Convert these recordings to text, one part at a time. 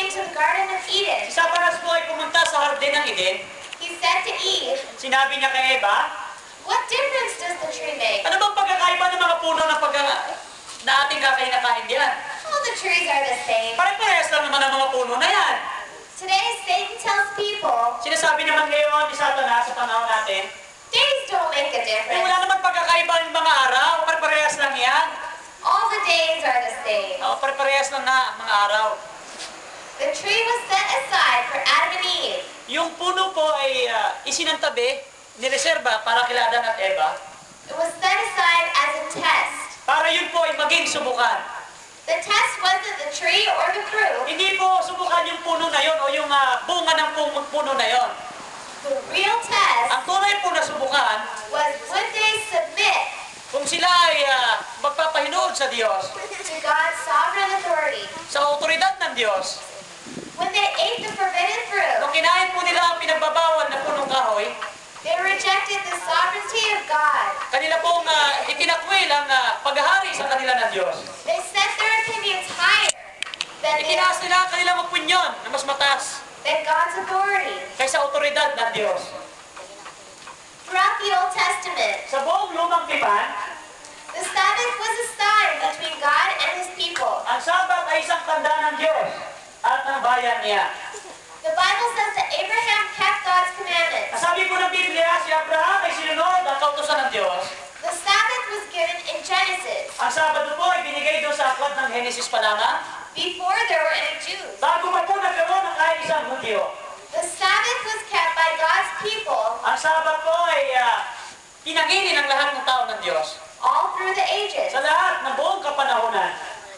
to the Garden of Eden. Si Satanas po ay pumunta sa Hardin ng Eden. He said to Eve, Sinabi niya kay Eva, what difference does the tree make? ano bang pagkakaiba ng mga puno na ating kakain diyan? All the trees are the same. Pare-parehas lang naman ang mga puno na yan. Today, Satan tells people, Sinasabi naman ngayon ni Satanas sa panahon natin, days don't make a wala difference. naman pagkakaiba ng mga araw, pare-parehas lang yan. All the days are the same. Pare-parehas lang na mga araw. The tree was set aside for Adam and Eve. Yung puno po ay isinantabi, nireserba para kila Adan at Eva, It was set aside as a test. para yun po ay maging subukan. The test wasn't the tree or the fruit. Hindi po subukan yung puno na yon o yung bunga ng puno na yon. The real test Ang tunay po na subukan, was would they submit kung sila ay magpapahinood sa Diyos, to God's sovereign authority. sa otoridad ng Diyos. When they ate the forbidden fruit, Nung kinain po nila ang pinagbabawal na punong kahoy, they rejected the sovereignty of God. kanila pong itinakwil ang paghahari sa kanila ng Diyos. They set their opinions higher than Itinaas nila ang kanilang opinyon na mas mataas God's authority. kaysa otoridad ng Diyos. Throughout the Old Testament, Sa buong lumang tipan, the Sabbath was a sign between God and His people. ang Sabat ay isang tanda ng Diyos at ng bayan niya. The Bible says that Abraham kept God's commandments. Sabi po ng Biblia, si Abraham ay sinunod ang kautusan ng Diyos. The Sabbath was given in Genesis, Ang Sabado po ay binigay doon sa aklat ng Genesis pa lamang, before there were any Jews. bago pa po nagkaroon ng kahit isang Hudyo. The Sabbath was kept by God's people Ang Sabat po ay kinangili ng lahat ng tao ng Diyos. all through the ages. Sa lahat ng buong kapanahunan.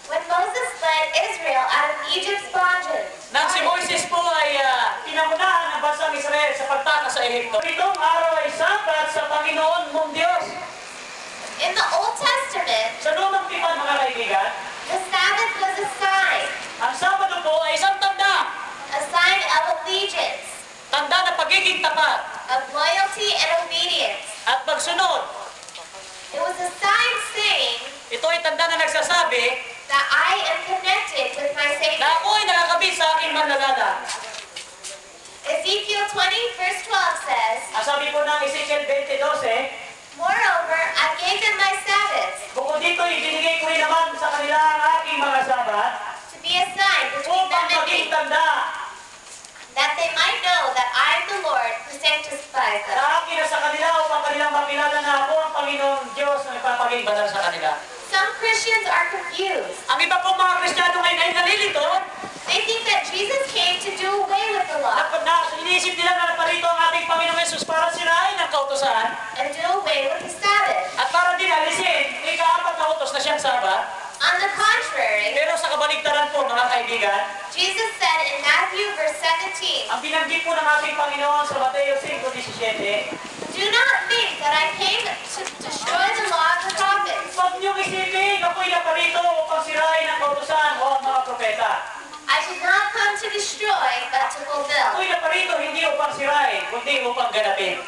When Moses led Israel out of Egypt's bondage, Nang si Moises po ay pinamunahan ng bansang Israel sa pagtakas sa Ehipto. Itong araw ay Sabat sa Panginoon mong Diyos. in the Old Testament, Sa lumang tipan mga kaibigan, the Sabbath was a sign ang Sabado po ay isang tanda. of allegiance, Tanda na pagiging tapat of loyalty and obedience. at pagsunod. It was a sign saying Ito ay tanda na nagsasabi that I am connected with my na Savior. ako ay nakakabit sa aking manlalala. Ezekiel 20 verse 12 says, Ang sabi po ng Ezekiel 20:12, moreover, I gave them my Sabbaths bukod dito, ibinigay ko rin naman sa kanila ang aking mga Sabat to be a sign between upang them and maging me, tanda that they might know that I am the Lord who sanctifies them. na akin na sa kanila upang kanilang makilala na ako ang Panginoong Diyos na nagpapaging banal sa kanila. Some Christians are confused. Ang iba pong mga Kristiyano ngayon ay nalilito They think that Jesus came to do away with the law na iniisip nila na naparito ang ating Panginoong Yesus para sirain ang kautosan and do away with the Sabbath. at para din alisin ang ika-4 na utos na siyang Sabat. On the contrary, Pero sa kabaligtaran po mga kaibigan, Jesus said in Matthew verse 17, ang binanggit po ng ating Panginoon sa Mateo 5:17, do not think that I came to destroy the law of the prophets. huwag niyong isipin, ako'y naparito upang sirain ang kautosan o ang mga propeta. I did not come to destroy, but to fulfill. Ako'y naparito hindi upang sirain, kundi upang ganapin.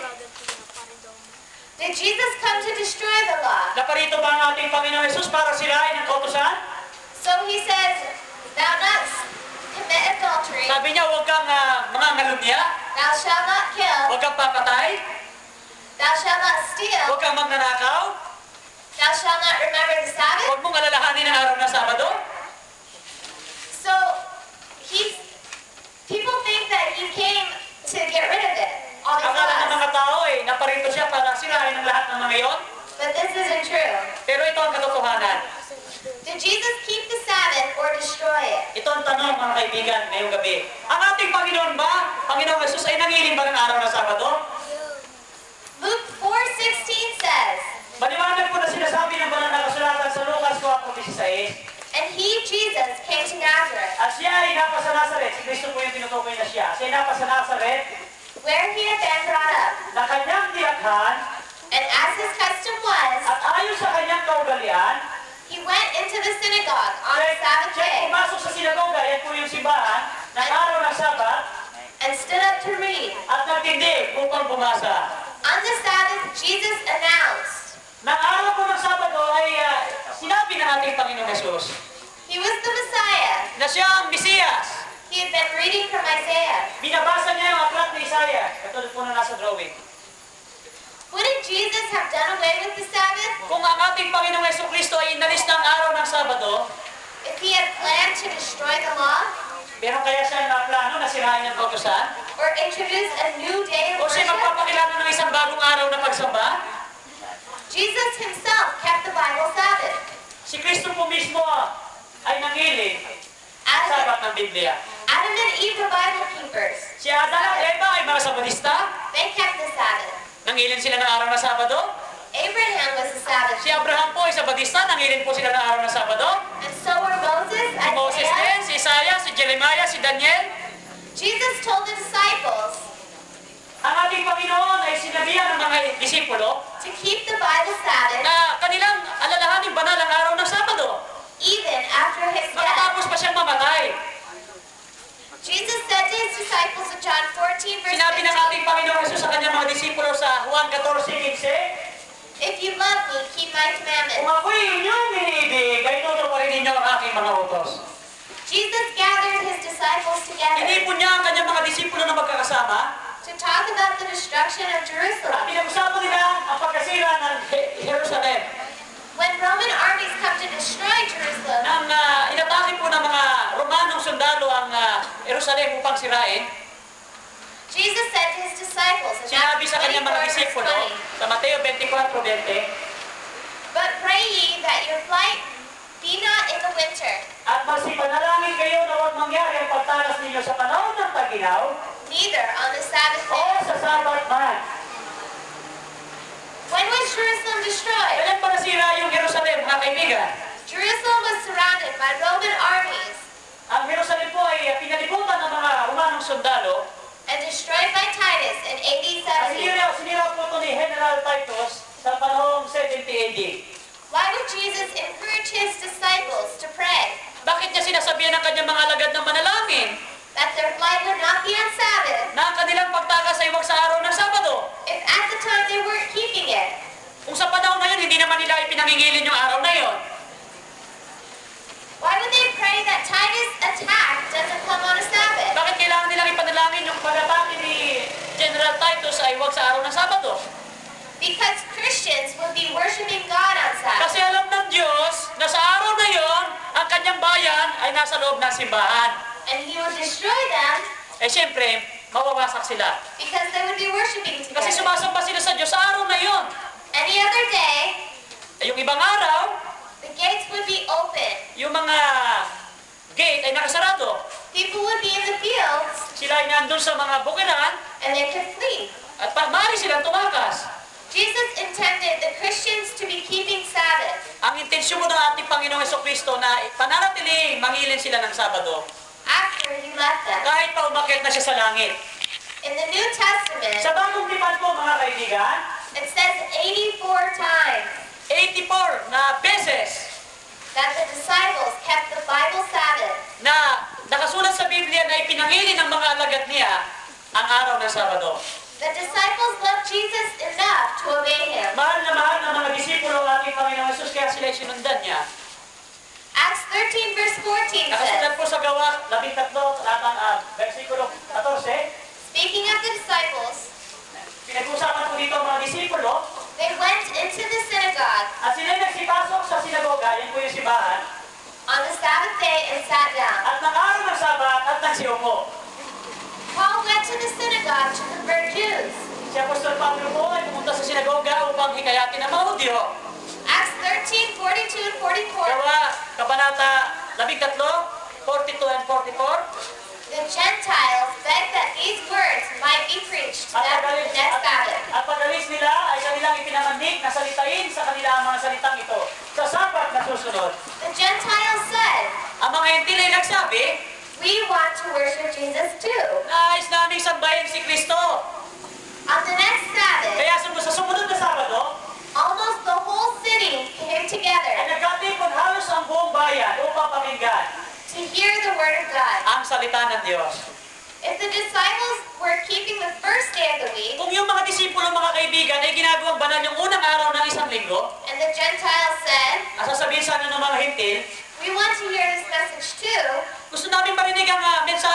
Did Jesus come to destroy the law? Naparito ba ang ating Panginoon Yesus para sirain ang kautosan? So he says, thou not commit adultery, Sabi niya, huwag kang mga ngalumya, thou shalt not kill, huwag kang papatay, thou shalt not steal, huwag kang magnanakaw, thou shalt not remember the Sabbath. huwag mong alalahanin ang araw ng Sabado. So people think that he came to get rid of it, all these Akala ng laws. mga tao naparito siya para sirain ang lahat ng mga iyon. But this isn't true. Pero ito ang katotohanan. Did Jesus keep the Sabbath or destroy it? Ito ang tanong mga kaibigan ngayong gabi. Ang ating Panginoon ba, Panginoong Yesus ay nangiling ba ng araw ng Sabado? Luke 4:16 says, Maliwanag po na sinasabi ng banal na kasulatan sa Lucas 4:16. and he, Jesus, came to Nazareth, At siya ay napa sa Nazaret. Si Kristo po yung tinutukoy na siya. Siya ay napa sa Nazaret where he had been brought up. na kanyang tinakhan And as his custom was, at ayon sa kanyang kaugalian, he went into the synagogue on the Sabbath siya ay day pumasok sa sinagoga, yan po yung simbahan, ng araw ng Sabat, and stood up to read. at nagtindig upang bumasa. On the Sabbath, Jesus announced Nang araw po ng Sabado ay sinabi ng ating Panginoong Yesus he was the Messiah. na siya ang Mesiyas. He had been reading from Isaiah. Binabasa niya yung aklat ni Isaiah. Katulad po na nasa drawing. Wouldn't Jesus have done away with the Sabbath Kung ang ating Panginoong Jesucristo ay inalis ng araw ng Sabado, if he had planned to destroy the law meron kaya siya na plano na sirain ang kautusan? or introduce a new day of O siya worship? magpapakilala ng isang bagong araw na pagsamba? Jesus himself kept the Bible Sabbath. Si Kristo po mismo ay nangiling Adam, sabat ng Biblia. Adam and Eve were Bible keepers. Si Adan at Eva ay mga Sabadista. They kept the Sabbath. Nangilin sila ng araw ng Sabado. Abraham was a Sabbath Si Abraham po ay Sabadista. Nangilin po sila ng araw ng Sabado. and so were Moses, Si Moses Isaiah. din, si Isaiah, si Jeremiah, si Daniel. Jesus told the disciples Ang ating Panginoon ay sinabihan ng mga disipulo to keep the Bible Sabbath na kanilang alalahanin banal ang araw ng Sabado. even after his death. Makatapos pa siyang mamatay. Jesus said to his disciples in John 14, verse Sinabi ng 15, ating Panginoon Jesus sa kanyang mga disipulo sa Juan 14:15, if you love me, keep my kung commandments. ako'y inyong iniibig, ay tutuparin ninyo ang aking mga utos. Jesus gathered his disciples together Inipon niya ang kanyang mga disipulo na magkakasama to talk about the destruction of at Jerusalem. pinag-usapan nila ang pagkasira ng Jerusalem. When Roman armies come to destroy Jerusalem, Nang inatake po ng mga Romanong sundalo ang Jerusalem upang sirain, Jesus said to his disciples in sinabi sa Matthew kanyang mga 24, verse disipulo 20, sa Mateo 24:20, but pray ye that your flight be not in the winter, at masipanalangin kayo na huwag mangyari ang pagtalas ninyo sa panahon ng taginaw neither on the Sabbath o day. sa Sabat man. When was Jerusalem destroyed? Kailan pa nasira yung Jerusalem, mga kaibigan? Jerusalem was surrounded by Roman armies Ang Jerusalem po ay pinalibutan ng mga Romanong sundalo and destroyed by Titus in AD at 70. sinira po ito ni General Titus sa panahong 70 AD. Why would Jesus encourage his disciples to pray Bakit niya sinasabihan ng kanyang mga alagad na manalangin that their flight would not be on Sabbath na ang kanilang pagtakas ay huwag sa araw ng Sabado? if at the time they weren't keeping it? Kung sa panahon na yun, hindi naman nila ipinangingilin yung araw na yun. Why would they pray that Titus' attack doesn't come on a Sabbath? Bakit kailangan nilang ipanalangin yung pag-atake ni General Titus ay huwag sa araw ng Sabado? Because Christians would be worshiping God on Sabbath. Kasi alam ng Diyos na sa araw na yon, ang kanyang bayan ay nasa loob ng simbahan. And he would destroy them Eh siyempre, mawawasak sila. because they would be worshiping Kasi together. sumasamba sila sa Diyos sa araw na yon. Any other day, Eh, yung ibang araw, the gates would be open. yung mga gate ay nakasarado. People would be in the fields Sila ay nandun sa mga bukiran and they could flee. at maaari silang tumakas. Jesus intended the Christians to be keeping Sabbath. Ang intensyon mo ng ating Panginoong Jesucristo na pananatiling mangilin sila ng Sabado After he left them. kahit pa umakyat na siya sa langit. In the New Testament, Sa bagong tipan po mga kaibigan, it says 84 times 84 na beses that the disciples kept the Bible Sabbath. na nakasulat sa Biblia na ipinangilin ng mga alagad niya ang araw ng Sabado. The disciples loved Jesus enough to obey him. Mahal ng mga disipulo ng ating Panginoong Jesus kaya sila sinundan niya. Acts 13 verse 14 says, Nakasulat po sa Gawa 13, versikulo 14, speaking of the disciples, pinag-usapan po dito ang mga disipulo they went into the synagogue at sila nagsipasok sa sinagoga, yan po yung simbahan, on the Sabbath day and sat down. at ng araw ng Sabat at nagsiupo. Paul went to the synagogue to convert Jews. Si Apostol Pablo po ay pumunta sa sinagoga upang hikayatin ang mga Hudyo. Acts 13, 42 and 44, Gawa, Kabanata 13, 42 and 44. the Gentiles begged that these words might be preached to them the next Sabbath. At pagalis nila ay kanilang ipinamandik na salitain sa kanila ang mga salitang ito. Sa Sabat na susunod, The Gentiles said, ang mga hentil ay nagsabi, we want to worship Jesus too. nais naming sambahin si Kristo. On the next Sabbath, Kaya sa sumunod na Sabado, almost the whole city came ay together nagkatipon halos ang buong bayan upang pakinggan to hear the word of God. ang salita ng Diyos. If the disciples were keeping the first day of the week, Kung yung mga disipulo, mga kaibigan, ay ginagawang banal yung unang araw ng isang linggo, and the Gentiles said, ang sasabihin sana ng mga hentil, we want to hear this message too, gusto namin marinig ang mensahe